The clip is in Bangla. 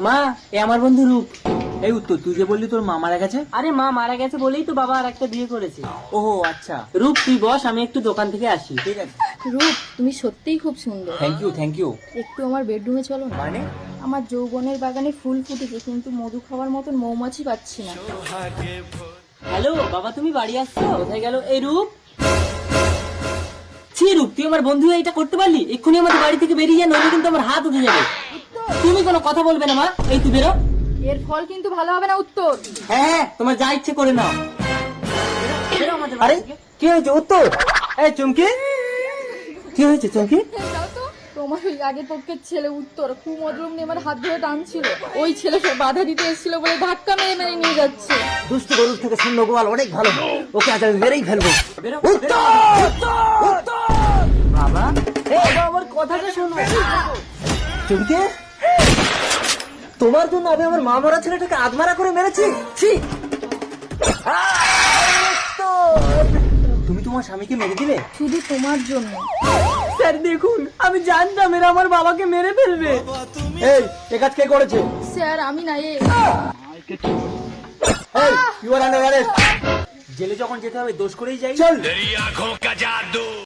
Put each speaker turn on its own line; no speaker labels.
মা, এ আমার বন্ধু রূপ। এই উত্তর, তুই যে বললি তোর মা মারা গেছে? আরে মা মারা গেছে বলেই তো বাবা আর একটা বিয়ে করেছে। ওহো আচ্ছা। রূপ তুই বস, আমি একটু দোকান থেকে আসি। ঠিক আছে।
রূপ, তুমি সত্যিই খুব সুন্দর।
Thank you.
একটু আমার বেডরুমে চলো না।
মানে?
আমার যৌবনের বাগানে ফুল ফুটেছে, কিন্তু মধু খাওয়ার মতন মৌমাছি পাচ্ছি না।
হ্যালো বাবা, তুমি বাড়ি আসছো? কোথায় গেল এই রূপ? ছি রূপ, তুই আমার বন্ধু হয়ে এটা করতে পারলি? এক্ষুনি আমাদের বাড়ি থেকে বেরিয়ে যা, নইলে কিন্তু আমার হাত উঠে যাবে। তুমি কোনো কথা বলবে না মা, এই তুই বেরো।
এর ফল কিন্তু ভালো হবে না উত্তর।
হ্যাঁ, তোমার যা ইচ্ছে করে নাও। বেরো আমাদের বাড়ি থেকে। কি হয়েছে উত্তর? এই চুমকি, কি হয়েছে চুমকি?
যাও তো, তোমার ওই আগের পক্ষের ছেলে উত্তর খুব মধুরম নিয়ে আমার হাত ধরে টানছিল। ওই ছেলে সব বাধা দিতে এসেছিল বলে ধাক্কা মেরে মেরে নিয়ে যাচ্ছে।
দুষ্টু গরুর থেকে শূন্য গোয়াল অনেক ভালো, ওকে আজ আমি মেরেই ফেলবো।
বেরো,
বাবা,
আমার কথাটা শোনো।
চুমকে, তোমার জন্য আমি আমার মা মরা ছেলেটাকে আধমারা করে মেরেছি। ছি!
তুমি তোমার স্বামীকে মেরে দিলে?
শুধু তোমার জন্য।
স্যার দেখুন, আমি জানতাম এরা আমার বাবাকে মেরে ফেলবে।
এই, এ কাজ কে করেছে?
স্যার আমি না,
এই, ইউ আর আন্ডার অ্যারেস্ট।
জেলে যখন যেতে হবে দোষ করেই যাই।
চল।